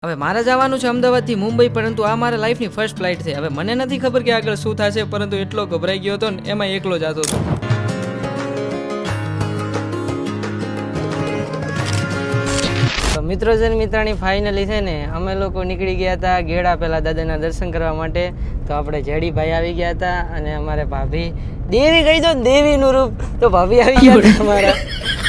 હવે મારે જવાનું છે અમદાવાદથી મુંબઈ, પરંતુ આ મારા લાઈફની ફર્સ્ટ ફ્લાઇટ છે. હવે મને નથી ખબર કે આગળ શું થશે, પરંતુ એટલો ગભરાઈ ગયો હતો ને, એમાં એકલો જતો હતો. તો મિત્રો છે ને મિત્રાણી, ફાઇનલી છે ને અમે લોકો નીકળી ગયા હતા ગેડા પહેલા દાદાના દર્શન કરવા માટે. તો આપણે જેડીભાઈ આવી ગયા હતા અને અમારે ભાભી દેવી કહી દો, દેવીનું રૂપ, તો ભાભી આવી ગયા હતા અમારા.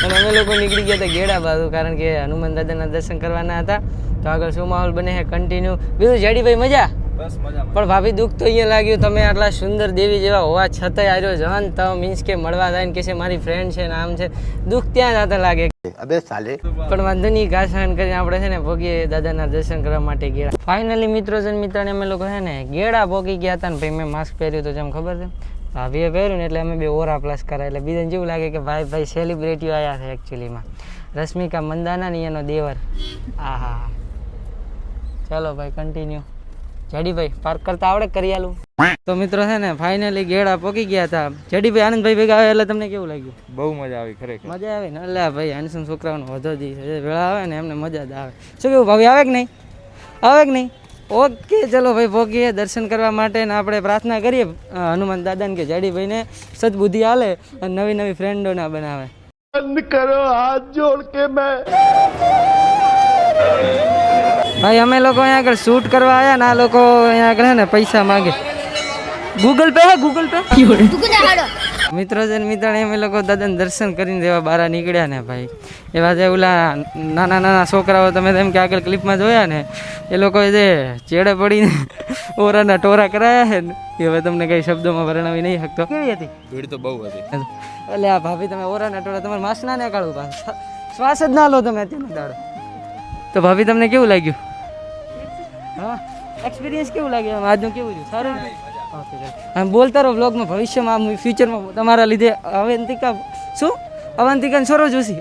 અને અમે લોકો નીકળી ગયા હતા ગેડા બાજુ, કારણ કે હનુમાન દાદાના દર્શન કરવાના હતા. તો આગળ શું માહોલ બને છે કન્ટિન્યુ. બીજું જેડીભાઈ મજા? બસ મજા. પણ ભાભી દુઃખ તો અહીંયા લાગ્યું, તમે આટલા સુંદર દેવી જેવા હોવા છતાંય આવ્યો જવાન તો મીન્સ કે મળવા જાય ને કે છે મારી ફ્રેન્ડ છે ને આમ છે, દુઃખ ત્યાં જતા લાગે. અબે સાલે. પણ વાંધો નહીં, ઘાસ સહન કરીને આપણે છે ને ભોગીએ દાદાના દર્શન કરવા માટે ગેડા. ફાઇનલી મિત્રો છે ને મિત્રાને અમે લોકો છે ને ગેડા ભોગી ગયા હતા ને ભાઈ મેં માસ્ક પહેર્યું તો જેમ ખબર છે, ભાભીએ પહેર્યું ને એટલે અમે બે ઓરા પ્લસ કરાય, એટલે બીજાને જેવું લાગે કે ભાઈ સેલિબ્રિટીઓ આવ્યા છે એકચ્યુઅલીમાં. રશ્મિકા મંદાના ને એનો દેવર. આહા, ચાલો ભાઈ કન્ટિન્યુ. જેડીભાઈ પાર્ક કરતા આવડે કરી આલું. તો મિત્રો છે ને ફાઇનલી ગેડા પોકી ગયા હતા. જેડીભાઈ આનંદભાઈ ભેગા આવે એટલે તમને કેવું લાગ્યું? બહુ મજા આવી, ખરેખર મજા આવે ને. એટલે ભાઈ હેન્ડસમ છોકરાઓનો વધો દી છે, ભેળા આવે ને એમને મજા જ આવે. શું કેવું ભાભી, આવે કે નહીં? આવે કે નહીં? ઓકે ચલો ભાઈ પોકીએ દર્શન કરવા માટે ને આપણે પ્રાર્થના કરીએ હનુમાન દાદાને કે જેડીભાઈને સદબુદ્ધિ આલે અને નવી નવી ફ્રેન્ડો ના બનાવે. બંધ કરો હાથ જોડ કે ભાઈ અમે લોકો અહીંયા આગળ શૂટ કરવા આવ્યા ને આ લોકો અહીંયા આગળ હે ને પૈસા માગે. ગૂગલ પે હે, ગૂગલ પે. મિત્રો છે ને મિત્રાણી, અમે લોકો દાદાને દર્શન કરીને દેવા બહાર નીકળ્યા ને ભાઈ. એવા જે ઓલા નાના નાના છોકરાઓ તમે તેમ કે આગળ ક્લિપમાં જોયા ને, એ લોકોએ જે ચેડે પડીને ઓરાના ટોરા કરાયા છે ને, એ હવે તમને કઈ શબ્દોમાં વર્ણવી નહીં શકતો. કેવી હતી ભીડ? તો બહુ હતી. એટલે આ ભાભી તમે ઓરાના ટોરા તમારે માસ્ક ના કાઢવું પાછું, શ્વાસ જ ના લો તમે અત્યારનો દાડો. તો ભાભી તમને કેવું લાગ્યું? હા, એક્સપિરિયન્સ કેવું લાગ્યું આજનું? કેવું રહ્યું? સારું. ઓકે, આમ બોલતા રહો વ્લોગમાં, ભવિષ્યમાં ફ્યુચરમાં તમારા લીધે અવંતિકા શું અવંતિકા સરો જોશી.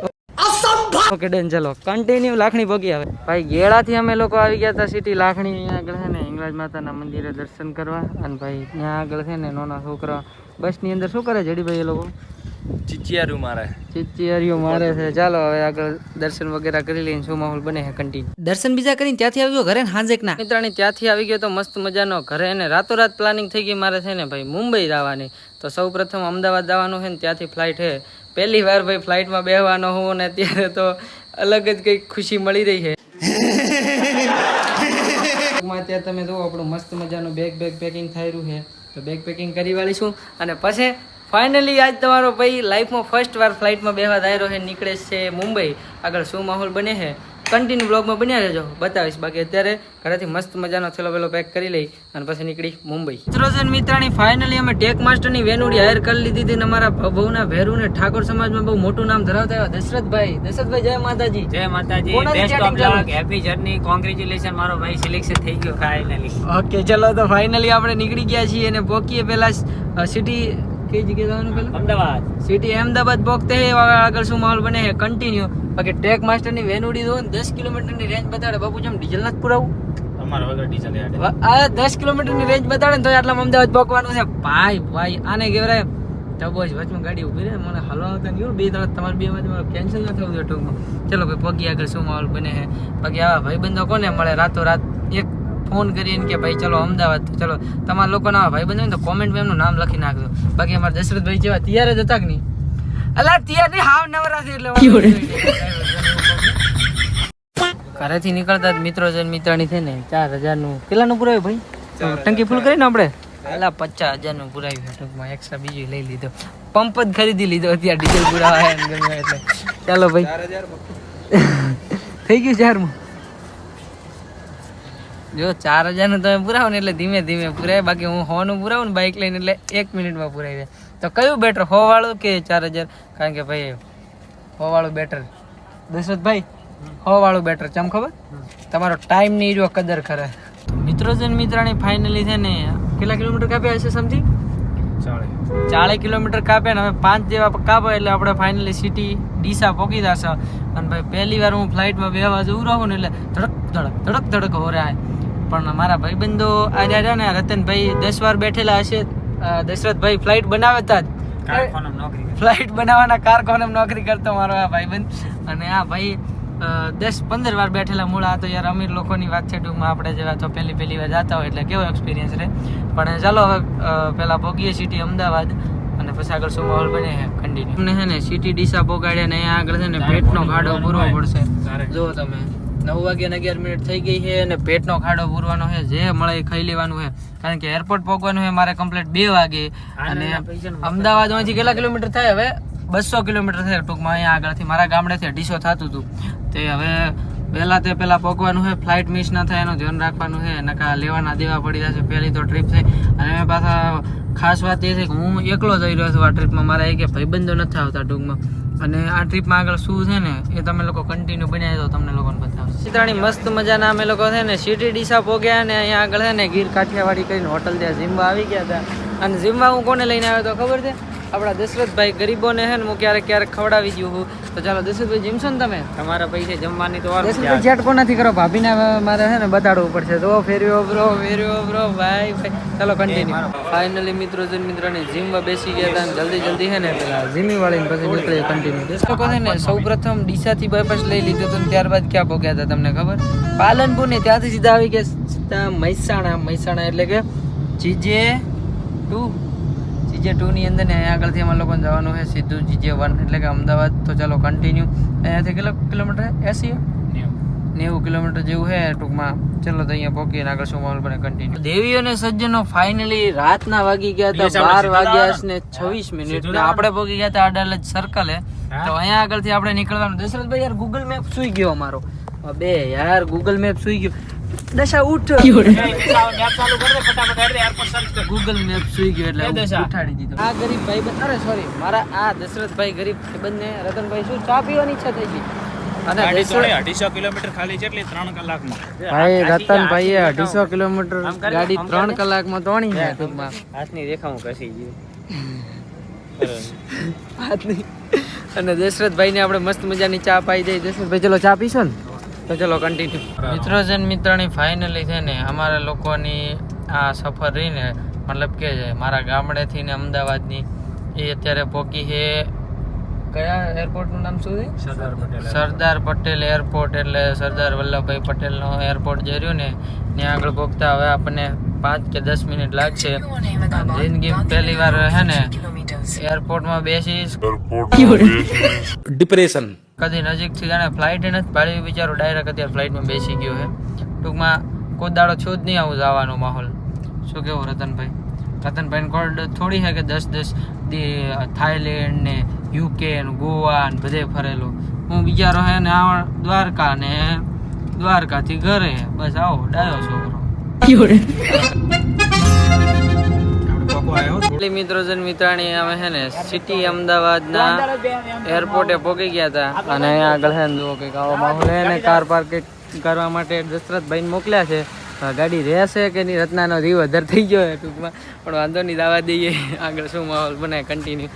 ઓકે ડન, ચલો કન્ટિન્યુ. લાખણી ભોગી આવે ભાઈ. ગેડાથી અમે લોકો આવી ગયા હતા સિટી લાખણી. અહીંયા આગળ છે ને હિંગળાજ માતાના મંદિરે દર્શન કરવા. અને ભાઈ ત્યાં આગળ છે ને નાના છોકરા બસની અંદર શું કરે જેડીભાઈ? એ લોકો ચીચિયારું મારે છે. ચાલો હવે આગળ દર્શન વગેરે કરી લઈને શું માહોલ બને છે કન્ટિન્યુ. દર્શન બીજા કરીને ત્યાંથી આવ્યો ઘરે હાંજેક ના મિત્રાણી, ત્યાંથી આવી ગયો તો મસ્ત મજાનો ઘરે. અને રાતોરાત પ્લાનિંગ થઈ ગઈ મારે છે ને ભાઈ મુંબઈ જવાની. તો સૌ પ્રથમ અમદાવાદ જવાનું છે ને ત્યાંથી ફ્લાઇટ છે. પહેલી વાર ભાઈ ફ્લાઇટમાં બેહવાનો હું ને અત્યારે તો અલગ જ કંઈક ખુશી મળી રહી છે. અત્યારે તમે જુઓ આપણું મસ્ત મજાનું બેગ પેકિંગ થઈ રહ્યું છે. તો બેગ પેકિંગ કરી વાળીશું અને પછી ફાઇનલી આજ તમારો ભાઈ લાઈફમાં ફર્સ્ટ વાર ફ્લાઇટમાં બેહવા દાયરો છે, નીકળે છે મુંબઈ. આગળ શું માહોલ બને છે કન્ટિન્યુ બ્લોગમાં બન્યા રહેજો, બતાવીશ. બાકી અત્યારે ઘરેથી મસ્ત મજાનો થેલો વેલો પેક કરી લઈ અને પછી નીકળી મુંબઈ. મિત્રાણી ફાઇનલી અમે ટેક માસ્ટરની વેનુડી હાયર કરી લીધી હતી. અમારા ભવના ભેરુ ને ઠાકોર સમાજમાં બહુ મોટું નામ ધરાવતા એવા દશરથભાઈ. જય માતાજી. જય માતાજી. Best of luck, happy journey, congratulation. મારો ભાઈ સિલેક્શન થઈ ગયો ફાઇનલી. ઓકે ચલો, તો ફાઇનલી આપણે નીકળી ગયા છીએ અને પહોંચીએ પેલા સિટી. કઈ જગ્યાએ જવાનું પેલું? અમદાવાદ સિટી. અમદાવાદ પહોંચતે આગળ શું માહોલ બને છે કન્ટિન્યુ. બાકી ટ્રેક માસ્ટરની વેનુડી દો 10 કિલોમીટરની રેન્જ બતાડે. બાપુ જેમ ડીઝલ નથી પુરાવું અમારા વગર ડીઝલ આ 10 કિલોમીટરની રેન્જ બતાડે ને તો આટલા અમદાવાદ પહોંચવાનું છે ભાઈ. આને કહેવાય ટબો જ વચમાં ગાડી ઉભી રહે, મને હલવાતા નહીં. બે ત્રણ તમારે બે માંથી કેન્સલ ના થવું જોઈએ ટૂંકમાં. ચલો ભાઈ પગી આગળ શું માહોલ બને છે. બાકી આવા ભાઈબંધો કોને મળે રાતો રાત એક ફોન કરીને કે ભાઈ ચલો અમદાવાદ. તો ચલો તમારા લોકોના ભાઈબંધો ને તો કોમેન્ટમાં એમનું નામ લખી નાખજો. બાકી અમારા દશરથભાઈ જેવા તૈયાર જ હતા કે નહીં? અલા તૈયાર નહીં, હાવ નવરા છે એટલે ઘરેથી નીકળતા જ મિત્રો છે મિત્રાણી છે ને 4000 નું કેટલાનું પુરાવ્યું ભાઈ? ટંકી ફૂલ કરીને આપણે પેલા 50,000 નું પુરાવ્યું છે ટૂંકમાં. એક્સ્ટ્રા બીજું લઈ લીધો, પંપ જ ખરીદી લીધો અત્યારે ડીઝલ પુરાવા એટલે. ચાલો ભાઈ થઈ ગયું 4 માં. જો 4000 નું તમે પુરાવો ને એટલે ધીમે ધીમે પુરાય. બાકી હું 100 નું પુરાવું ને બાઇક લઈને એટલે 1 મિનિટમાં પુરાઈ જાય. તો કયું બેટર, 100 વાળું કે 4000? કારણ કે ભાઈ 100 વાળું બેટર. દશરથભાઈ 100 વાળું બેટર. ચમ ખબર? તમારો ટાઈમ ની જો કદર કરે. મિત્રો છે મિત્રાણી ફાઇનલી છે ને કેટલા કિલોમીટર કાપ્યા હશે સમથિંગ? 40 કિલોમીટર કાપ્યા ને હવે 5 જેવા કાપા એટલે આપણે ફાઇનલી સિટી ડીસા પહોંચી જશે. અને ભાઈ પહેલી વાર હું ફ્લાઇટમાં બેહવા જવું રહું ને એટલે ધડક હો રહ્યા. પણ મારા ભાઈબંધો આજે ને રતનભાઈ 10 વાર બેઠેલા હશે. દશરથભાઈ ફ્લાઇટ બનાવતા જ ફ્લાઇટ બનાવવાના કારખાનામાં નોકરી કરતો મારો આ ભાઈબંધ. અને આ ભાઈ 10-15 વાર બેઠેલા મૂળા તો યાર અમીર લોકોની વાત છે ટૂંકમાં આપણે જેવા તો પહેલી વાર જતા હોય એટલે કેવો એક્સપિરિયન્સ રહે. પણ ચાલો હવે પહેલા પહોંચીએ સિટી અમદાવાદ અને પછી આગળ શું માહોલ બને છે કન્ટિન્યુ. તમને છે ને સિટી ડીસા પહોંચાડ્યા ને અહીંયા આગળ છે ને પેટનો ખાડો પૂરવો પડશે. જો તમે 9:11 થઈ ગઈ છે અને પેટનો ખાડો પૂરવાનો છે, જે મળે એ ખાઈ લેવાનું છે. કારણ કે એરપોર્ટ પહોંચવાનું છે મારે કમ્પ્લીટ 2 વાગે અને અમદાવાદ અહીંથી કેટલા કિલોમીટર થાય? હવે 200 કિલોમીટર થાય ટૂંકમાં અહીંયા આગળથી મારા ગામડેથી 250 થતું હતું. તે હવે પહેલા પહોંચવાનું છે, ફ્લાઇટ મિસ ના થાય એનું ધ્યાન રાખવાનું છે. નકા લેવાના દેવા પડી જશે. પહેલી તો ટ્રીપ છે અને મેં પાછા ખાસ વાત એ છે કે હું એકલો જઈ રહ્યો છું આ ટ્રીપમાં. મારા એક ભાઈબંધો નથી આવતા ટૂંકમાં. અને આ ટ્રીપમાં આગળ શું છે ને એ તમે લોકો કન્ટિન્યુ બનાવી દો, તમને લોકોને બતાવશે. ચિત્રાણી મસ્ત મજાના અમે લોકો છે ને સિટી ડીસા પહોંચ્યા અને અહીંયા આગળ છે ને ગીર કાઠિયાવાડી કરીને હોટલ ત્યાં જીમવા આવી ગયા હતા. અને જીમવા હું કોને લઈને આવ્યો તો ખબર છે? આપણા દશરથભાઈ ગરીબોને છે ને હું ક્યારેક ખવડાવી દઉં છું. તો ચાલો દશરથભાઈ જીમશો ને તમે? તમારા પૈસે જમવાની તો દશરથભાઈ ચેટ કોનાથી કરો? ભાભીને મારે છે ને બતાડવું પડશે. તો ફેર્યો બ્રો ભાઈ. ચાલો કન્ટિન્યુ. ફાઇનલી મિત્રોને જીમમાં બેસી ગયા હતા અને જલ્દી છે ને પેલા જીમી વાળીને પછી નીકળીએ કન્ટિન્યુ. લોકો છે ને સૌ પ્રથમ ડીસાથી બાયપાસ લઈ લીધું હતું ને ત્યારબાદ ક્યાં પહોંચ્યા હતા તમને ખબર? પાલનપુર ને ત્યાંથી સીધા આવી ગયા સીધા મહેસાણા એટલે કે GJ2 ની અંદર ને અહીંયા આગળથી અમારે લોકોને જવાનું છે સીધું GJ1 એટલે કે અમદાવાદ. તો ચાલો કન્ટિન્યુ. અહીંયાથી કેટલા કિલોમીટર? 90 કિલોમીટર જેવું છે ટૂંકમાં. ચલો તો અહીંયા પહોંચીએ આગળ શું માહોલ બને કન્ટિન્યુ. દેવીઓ અને સજ્જનો ફાઇનલી રાતના વાગી ગયા હતા 12:26 ને આપણે પહોંચી ગયા હતા અડાલજ સર્કલે. તો અહીંયા આગળથી આપણે નીકળવાનું. દશરથભાઈ યાર ગૂગલ મેપ સુઈ ગયો અમારો. અબે યાર ગૂગલ મેપ સુઈ ગયો. દશા ઉઠ, ગૂગલ મેપ સુઈ ગયો એટલે ઉઠાડી દીધો. આ ગરીબ ભાઈબંધ, અરે સોરી, મારા આ દશરથભાઈ ગરીબ ભાઈબંધને રતનભાઈ શું ચા પીવાની ઈચ્છા થઈ ગઈ. અને 250 કિલોમીટર ખાલી જેટલી 3 કલાકમાં. ભાઈ રતનભાઈએ 250 કિલોમીટર ગાડી 3 કલાકમાં તોણી છે ટૂંકમાં. હાથની રેખા હું કસી ગયો. હાથની. અને દશરથભાઈને આપણે મસ્ત મજાની ચા પાઈ દઈ. દશરથભાઈ ચલો ચા પીશો ને? તો ચલો કન્ટિન્યુ. મિત્રોની ફાઇનલી છે ને અમારા લોકોની આ સફર રહીને મતલબ કે મારા ગામડેથી ને અમદાવાદની એ અત્યારે પહોંચી છે. કયા એરપોર્ટનું નામ શું છે? સરદાર પટેલ એરપોર્ટ. એટલે સરદાર વલ્લભભાઈ પટેલનો એરપોર્ટ જે રહ્યું ને ત્યાં આગળ પહોંચતા હવે આપણને 5 કે 10 મિનિટ લાગશે. જિંદગી પહેલી વાર છે ને એરપોર્ટમાં બેસીશ. ડિપ્રેશન. કદી નજીકથી જાણે ફ્લાઇટ નથી પાડી, બિચારો ડાયરેક્ટ અત્યારે ફ્લાઇટમાં બેસી ગયો છે ટૂંકમાં. કોઈ દાડો છું જ નહીં આવું જવાનો માહોલ. શું કેવું રતનભાઈ? રતનભાઈને કોડ થોડી છે કે 10 થાઈલેન્ડ ને UK ને ગોવા ને બધે ફરેલો. હું બિચારો હે ને આ દ્વારકા ને દ્વારકાથી ઘરે બસ આવો ડાયો છોકરો. મિત્રાણી અમે છે ને સિટી અમદાવાદના એરપોર્ટે પહોંચી ગયા હતા અને અહીંયા આગળ છે ને જુઓ કંઈક આવો માહોલ છે ને કાર પાર્કિંગ કરવા માટે દશરથભાઈને મોકલ્યા છે. ગાડી રહેશે કે નહીં? રત્નાનો રીવ વધારે થઈ ગયો છે ટૂંકમાં, પણ વાંધો નહીં, દાવા દઈએ. આગળ શું માહોલ બને કન્ટિન્યુ.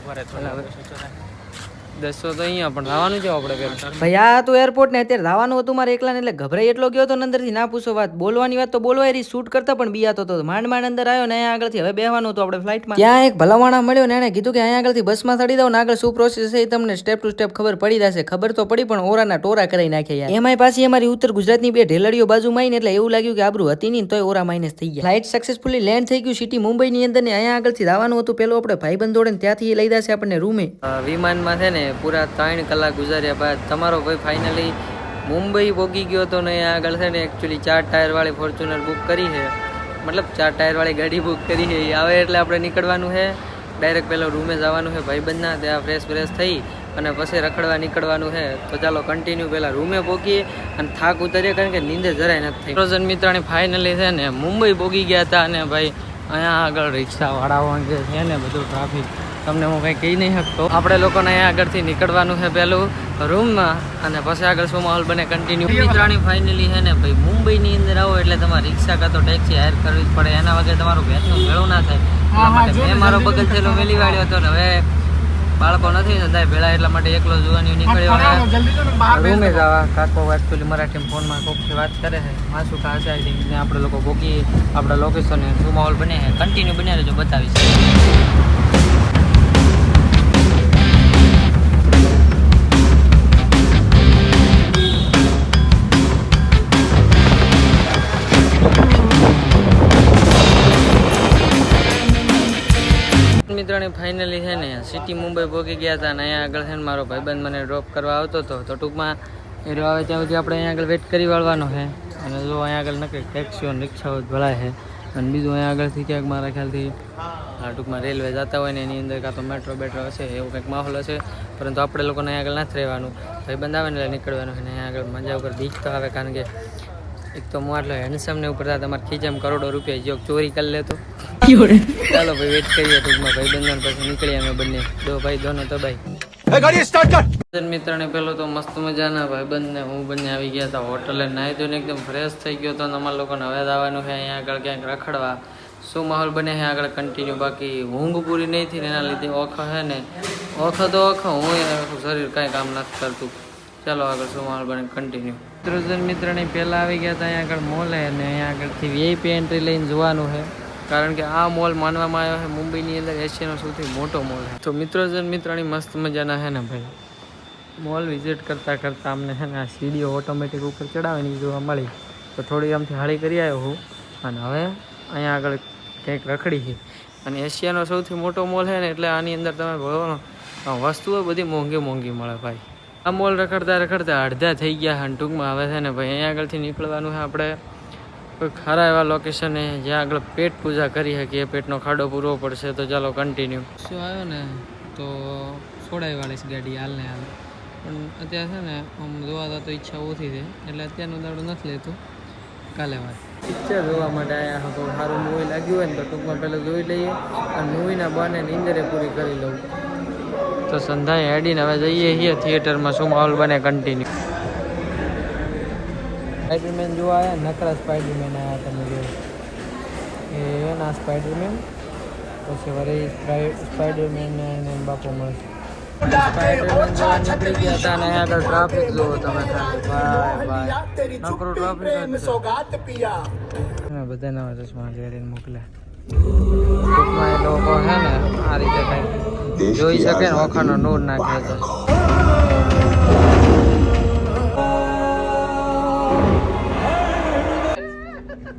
200 તો અહીંયા પણ લાવવાનું છે આપણે પેલા. ભાઈ આ તો એરપોર્ટ ને અત્યારે લાવવાનું હતું મારે એકલા ને, એટલે ગભરાઈ એટલો ગયો તો અંદરથી ના પૂછો વાત. બોલવાની વાત તો બોલવાય રહી, શૂટ કરતા પણ બિયાતો હતો. માંડ અંદર આવ્યો ને અહીંયા આગળથી હવે બેહવાનું હતું આપણે ફ્લાઇટમાં. ત્યાં એક ભલાવાણા મળ્યો ને એને કીધું કે અહીંયા આગળથી બસમાં ચડી દઉં ને આગળ શું પ્રોસેસ છે એ તમને સ્ટેપ ટુ સ્ટેપ ખબર પડી જશે. ખબર તો પડી પણ ઓરાના ટોરા કરાઈ નાખ્યા. એમાંય પાછી અમારી ઉત્તર ગુજરાતની 2 ઢેલડીઓ બાજુમાં આવીને એટલે એવું લાગ્યું કે આબરૂ હતી નહીં તોય ઓરા માઇનસ થઈ ગયા. ફ્લાઇટ સક્સેસફુલી લેન્ડ થઈ ગયું સિટી મુંબઈની અંદર ને અહીંયા આગળથી જવાનું હતું પેલો આપણે ભાઈબંધ જોડે ત્યાંથી લઈ જશે આપણને રૂમે. વિમાનમાં છે ને પૂરા 3 કલાક ગુજાર્યા બાદ તમારો ભાઈ ફાઇનલી મુંબઈ પહોંચી ગયો હતો ને અહીંયા આગળ છે ને એકચ્યુઅલી 4 ટાયરવાળી ફોર્ચ્યુનર બુક કરી છે. મતલબ 4 ટાયરવાળી ગાડી બુક કરી છે. આવે એટલે આપણે નીકળવાનું છે ડાયરેક્ટ પહેલો રૂમે જવાનું છે ભાઈબંધના. ત્યાં ફ્રેશ થઈ અને પછી રખડવા નીકળવાનું છે. તો ચાલો કન્ટિન્યુ પહેલાં રૂમે પહોંચીએ અને થાક ઉતરીએ કારણ કે નીંદર જરાય નથી થઈ. રોજન મિત્રાણી ફાઇનલી છે ને મુંબઈ પહોંચી ગયા હતા અને ભાઈ અહીંયા આગળ રિક્ષાવાળાઓ જે છે ને બધું ટ્રાફિક તમને હું કંઈ કહી નહીં શકતો. આપણે લોકોને અહીંયા આગળથી નીકળવાનું છે પહેલું રૂમમાં અને પછી આગળ શું માહોલ બને કન્ટિન્યુ. મિત્રાણી ફાઇનલી છે ને ભાઈ મુંબઈની અંદર આવો એટલે તમારે રિક્ષા કાં તો ટેક્સી હાયર કરવી જ પડે. એના વગર તમારું ભેટનું મેળવું ના થાય. એટલા માટે મેં મારો બગલ થયેલો મેલી વાળ્યો હતો ને હવે બાળકો નથી થતા ભેળા એટલા માટે એકલો જોવાની નીકળ્યો. રૂમે જવા કાકો એકચ્યુઅલી મરાઠી ફોનમાં કોકથી વાત કરે છે માસુ ખાશે ને આપણે લોકો ભોગી આપણા લોકેશને શું માહોલ બને છે કન્ટિન્યુ બન્યા રહેજો, બતાવીશ. મિત્રાણી ફાઇનલી છે ને સિટી મુંબઈ પહોંચી ગયા હતા અને અહીંયા આગળ છે ને મારો ભાઈબંધ મને ડ્રોપ કરવા આવતો હતો તો ટૂંકમાં એ આવે ત્યાં સુધી આપણે અહીંયા આગળ વેટ કરી વાળવાનો છે અને જો અહીંયા આગળ નક્કી ટેક્સીઓ અને રિક્ષાઓ જ ભરાય છે અને બીજું અહીંયા આગળથી ક્યાંક મારા ખ્યાલથી ટૂંકમાં રેલવે જતા હોય ને એની અંદર કાં તો મેટ્રો બેટ્રો હશે એવું કંઈક માહોલ હશે પરંતુ આપણે લોકોને અહીંયા આગળ નથી રહેવાનું ભાઈબંધ આવે ને એટલે નીકળવાનું છે ને અહીંયા આગળ મજા ઉપર બીક તો આવે કારણ કે એક તો હું આટલો હેન્ડસમ ને ઉપર તમારે ખીચામાં કરોડો રૂપિયા જો ચોરી કરી લેતો ચાલો ભાઈ વેટ કરીએ ટૂંકમાં ભાઈબંધને પછી નીકળીએ અમે બંને દો ભાઈ દોનો તો ભાઈ મિત્રને પેલો તો મસ્ત મજાના ભાઈબંધ ને હું બંને આવી ગયા હતા હોટલે નાહી ધોઈને એકદમ ફ્રેશ થઈ ગયો હતો અને અમારા લોકોને હવે આવવાનું છે અહીંયા આગળ ક્યાંક રખડવા શું માહોલ બને છે આગળ કન્ટિન્યુ બાકી ઊંઘ પૂરી નહીં થઈ ને એના લીધે ઓખો છે ને ઓખો તો ઓખો હું શરીર કાંઈ કામ નથી કરતું ચાલો આગળ શું માહોલ બને કન્ટિન્યુ મિત્રને પહેલાં આવી ગયા હતા અહીંયા આગળ મોલ છે ને અહીંયા આગળથી વીઆઈપી એન્ટ્રી લઈને જોવાનું છે કારણ કે આ મોલ માનવામાં આવ્યો છે મુંબઈની અંદર એશિયાનો સૌથી મોટો મોલ છે તો મિત્રની મસ્ત મજાના છે ને ભાઈ મોલ વિઝિટ કરતાં કરતાં અમને છે ને આ સીડીઓ ઓટોમેટિક ઉપર ચડાવવાની જોવા મળી તો થોડી આમથી હાળી કરી આવ્યો હું અને હવે અહીંયા આગળ કંઈક રખડી છે અને એશિયાનો સૌથી મોટો મોલ છે ને એટલે આની અંદર તમે ભણો વસ્તુઓ બધી મોંઘી મળે ભાઈ આ મોલ રખડતા અડધા થઈ ગયા અને ટૂંકમાં હવે છે ને ભાઈ અહીંયા આગળથી નીકળવાનું છે આપણે કોઈ ખરા એવા લોકેશને જ્યાં આગળ પેટ પૂજા કરી શકીએ પેટનો ખાડો પૂરવો પડશે તો ચાલો કન્ટિન્યુ શું આવ્યો ને તો છોડાવી વાળીશ ગાડી હાલ પણ અત્યારે છે ને આમ જોવા તો ઈચ્છા ઓછી છે એટલે અત્યારનું દાડું નથી લેતું કાલે વાત પિક્ચર જોવા માટે આવ્યા હતો સારું મૂવી લાગ્યું હોય ને તો ટૂંકમાં પહેલાં જોઈ લઈએ અને મૂવીના બહાને નીંદરે પૂરી કરી લઉં તો સંધાએ હેડીને હવે જઈએ છીએ થિયેટરમાં શું માહોલ બને કન્ટિન્યુ સ્પાઈડરમેન જોવા આવ્યા નકરા સ્પાઈડરમેન આવ્યા તમે જો એના સ્પાઈડરમેન પછી વળી સ્પાઈડરમેન એને બાપો મળે સ્પાઈડરમેન જોવા નીકળી ગયા હતા અને આગળ ટ્રાફિક જોવો તમે ભાઈ નકરો ટ્રાફિક બધા નવા ચશ્મા પહેરીને મોકલ્યા ટૂંકમાં એ લોકો છે ને આ રીતે કંઈક જોઈ શકે ને ઓખાનો નૂર નાખે છે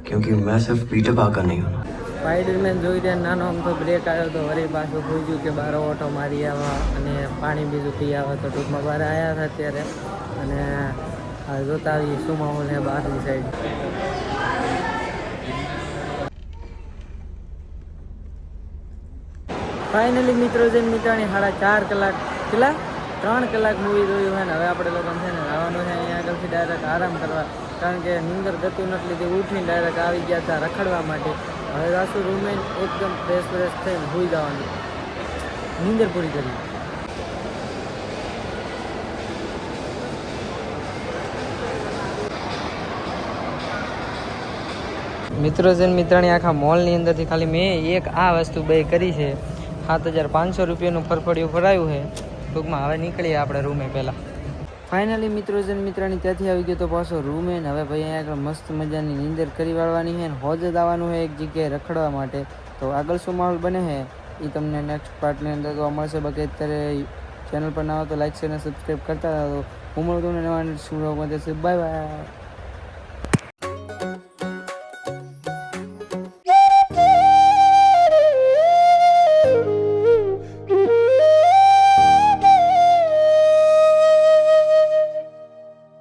क्योंकि मैं सिर्फ पीटर पाकर नहीं हूँ સ્પાઈડરમેન જોઈ રહ્યા નાનો અમથો બ્રેક આવ્યો તો વળી પાછું પૂછ્યું કે બાર ઓટો મારી આવા અને પાણી બીજું પી આવે તો ટૂંકમાં બહાર આવ્યા હતા અત્યારે અને જોતા આવીએ શું માહોલ છે બહારની સાઈડ ફાઇનલી મિત્રાણી 4.5 કલાક કેટલા 3 કલાક મૂવી જોયું હોય ને હવે આપણે લોકો છે ને આવવાનું છે અહીંયા આગળથી ડાયરેક્ટ આરામ કરવા કારણ કે નીંદર ગતું નથી લીધી ઉઠીને ડાયરેક્ટ આવી ગયા હતા રખડવા માટે હવે રાસુ રૂમે એકદમ ફ્રેશ થઈને સૂઈ જવાનું નીંદર પૂરી કરી મિત્રાણી આખા મોલની અંદરથી ખાલી મેં એક આ વસ્તુ બે કરી છે 7,500 રૂપિયાનું ફરફડિયું ભરાયું છે ટૂંકમાં હવે નીકળીએ આપણે રૂમે પહેલાં ફાઇનલી મિત્રાણી ત્યાંથી આવી ગયો તો પાછો રૂમે ને હવે ભાઈ અહીંયા આગળ મસ્ત મજાની નીંદર કરી વાળવાની છે ને હોજ જ આવવાનું છે એક જગ્યાએ રખડવા માટે તો આગળ શું માહોલ બને છે એ તમને નેક્સ્ટ પાર્ટની અંદર જોવા મળશે બાકી અત્યારે ચેનલ પર ના હોય તો લાઈક શેર અને સબસ્ક્રાઈબ કરતા હતા તો હું મળતું ને નવા શું બાય બાય